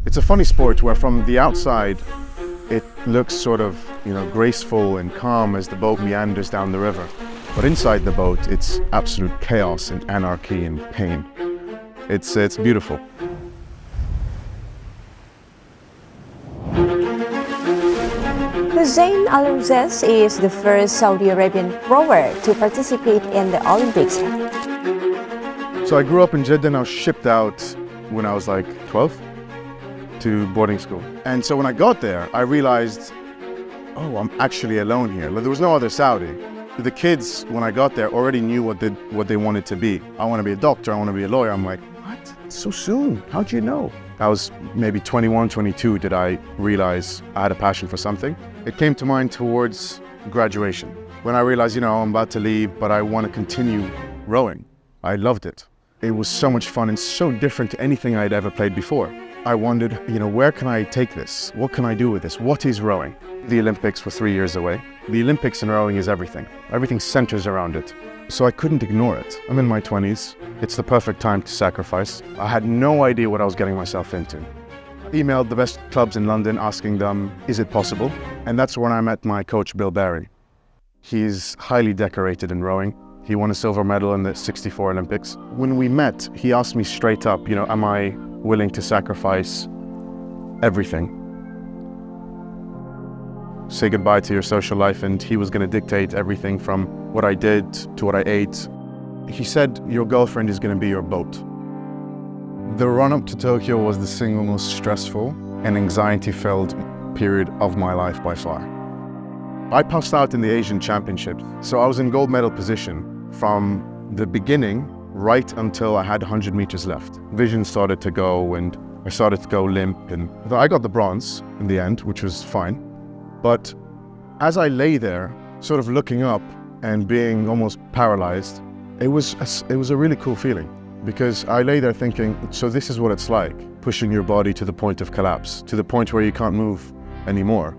It's a funny sport where from the outside, it looks sort of, graceful and calm as the boat meanders down the river. But inside the boat, it's absolute chaos and anarchy and pain. It's beautiful. Husein Alireza is the first Saudi Arabian rower to participate in the Olympics. So I grew up in Jeddah and I was shipped out when I was like 12 to boarding school. And so when I got there, I realized, oh, I'm actually alone here. There was no other Saudi. The kids, when I got there, already knew what they wanted to be. I want to be a doctor, I want to be a lawyer. I'm like, what? So soon? How'd you know? I was maybe 21, 22, did I realize I had a passion for something. It came to mind towards graduation, when I realized, I'm about to leave, but I want to continue rowing. I loved it. It was so much fun and so different to anything I'd ever played before. I wondered, where can I take this? What can I do with this? What is rowing? The Olympics were 3 years away. The Olympics and rowing is everything. Everything centers around it. So I couldn't ignore it. I'm in my 20s. It's the perfect time to sacrifice. I had no idea what I was getting myself into. I emailed the best clubs in London asking them, is it possible? And that's when I met my coach, Bill Barry. He's highly decorated in rowing. He won a silver medal in the '64 Olympics. When we met, he asked me straight up, am I willing to sacrifice everything? Say goodbye to your social life, and he was going to dictate everything from what I did to what I ate. He said, your girlfriend is going to be your boat. The run-up to Tokyo was the single most stressful and anxiety-filled period of my life by far. I passed out in the Asian Championships, so I was in gold medal position from the beginning right until I had 100 meters left. Vision started to go and I started to go limp, and I got the bronze in the end, which was fine. But as I lay there, sort of looking up and being almost paralyzed, it was a really cool feeling, because I lay there thinking, so this is what it's like, pushing your body to the point of collapse, to the point where you can't move anymore.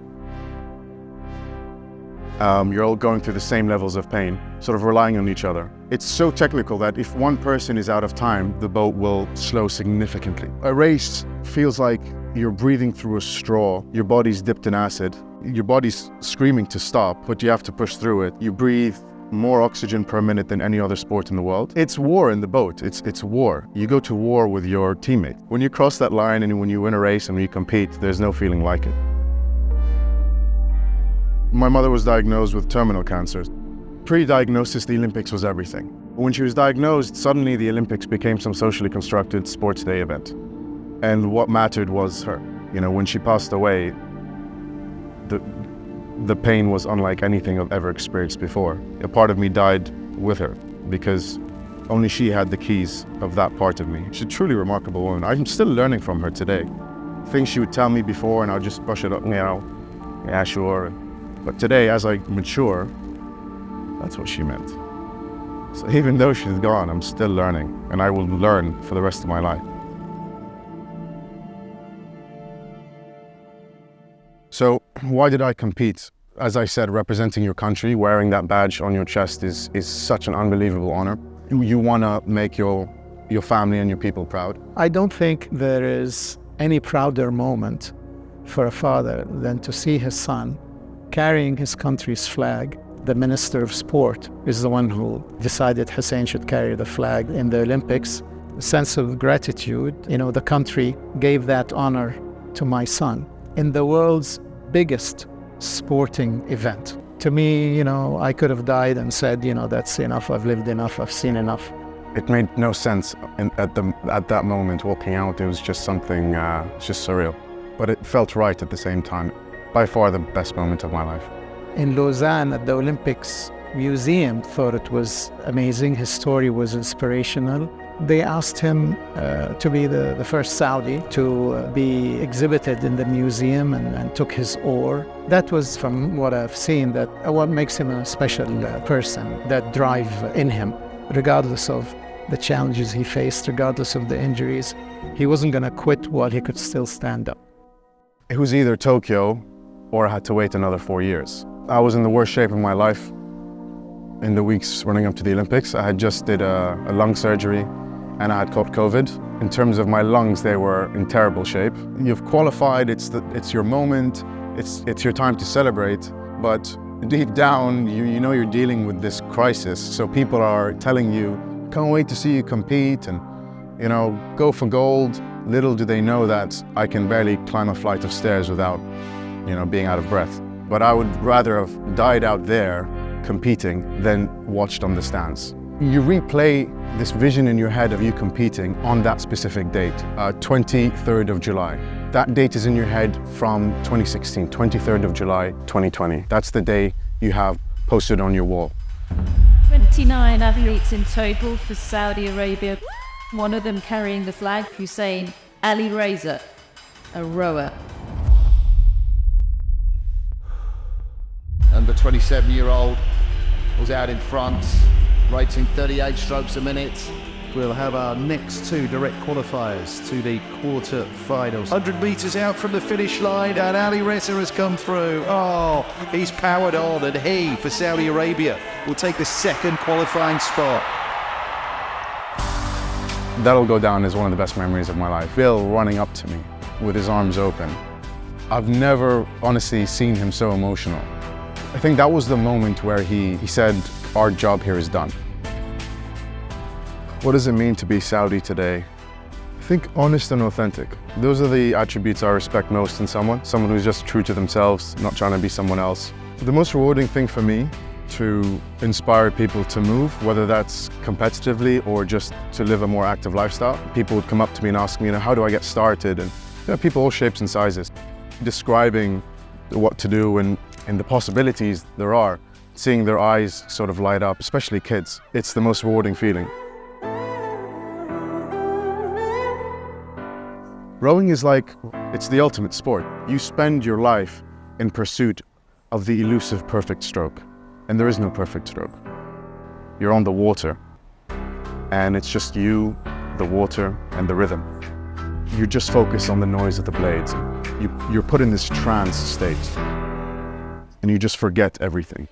You're all going through the same levels of pain, sort of relying on each other. It's so technical that if one person is out of time, the boat will slow significantly. A race feels like you're breathing through a straw. Your body's dipped in acid. Your body's screaming to stop, but you have to push through it. You breathe more oxygen per minute than any other sport in the world. It's war in the boat. It's war. You go to war with your teammate. When you cross that line and when you win a race and when you compete, there's no feeling like it. My mother was diagnosed with terminal cancer. Pre-diagnosis, the Olympics was everything. When she was diagnosed, suddenly the Olympics became some socially constructed sports day event. And what mattered was her. When she passed away, the pain was unlike anything I've ever experienced before. A part of me died with her because only she had the keys of that part of me. She's a truly remarkable woman. I'm still learning from her today. Things she would tell me before and I'll just brush it up, yeah, sure. But today, as I mature, that's what she meant. So even though she's gone, I'm still learning, and I will learn for the rest of my life. So why did I compete? As I said, representing your country, wearing that badge on your chest is such an unbelievable honor. You want to make your family and your people proud. I don't think there is any prouder moment for a father than to see his son carrying his country's flag. The Minister of Sport is the one who decided Hussein should carry the flag in the Olympics. A sense of gratitude, the country gave that honor to my son in the world's biggest sporting event. To me, I could have died and said, that's enough, I've lived enough, I've seen enough. It made no sense at that moment walking out. It was just something, just surreal. But it felt right at the same time. By far the best moment of my life. In Lausanne at the Olympics Museum thought it was amazing. His story was inspirational. They asked him to be the first Saudi to be exhibited in the museum and took his oar. That was, from what I've seen, that what makes him a special person, that drive in him, regardless of the challenges he faced, regardless of the injuries. He wasn't going to quit while he could still stand up. It was either Tokyo or I had to wait another 4 years. I was in the worst shape of my life in the weeks running up to the Olympics. I had just did a lung surgery and I had caught COVID. In terms of my lungs, they were in terrible shape. You've qualified, it's your moment, it's your time to celebrate, but deep down, you know you're dealing with this crisis. So people are telling you, can't wait to see you compete and, you know, go for gold. Little do they know that I can barely climb a flight of stairs without, you know, being out of breath. But I would rather have died out there competing than watched on the stands. You replay this vision in your head of you competing on that specific date, 23rd of July. That date is in your head from 2016, 23rd of July, 2020. That's the day you have posted on your wall. 29 athletes in total for Saudi Arabia. One of them carrying the flag, Husein Alireza, a rower. And the 27-year-old was out in front, rating 38 strokes a minute. We'll have our next two direct qualifiers to the quarter-finals. 100 metres out from the finish line, and Alireza has come through. Oh, he's powered on, and he, for Saudi Arabia, will take the second qualifying spot. That'll go down as one of the best memories of my life. Bill running up to me with his arms open. I've never honestly seen him so emotional. I think that was the moment where he said, our job here is done. What does it mean to be Saudi today? I think honest and authentic. Those are the attributes I respect most in someone who's just true to themselves, not trying to be someone else. The most rewarding thing for me, to inspire people to move, whether that's competitively or just to live a more active lifestyle. People would come up to me and ask me, how do I get started? And people all shapes and sizes. Describing what to do and the possibilities there are, seeing their eyes sort of light up, especially kids, it's the most rewarding feeling. Rowing is it's the ultimate sport. You spend your life in pursuit of the elusive perfect stroke. And there is no perfect stroke. You're on the water, and it's just you, the water, and the rhythm. You just focus on the noise of the blades. You're put in this trance state, and you just forget everything.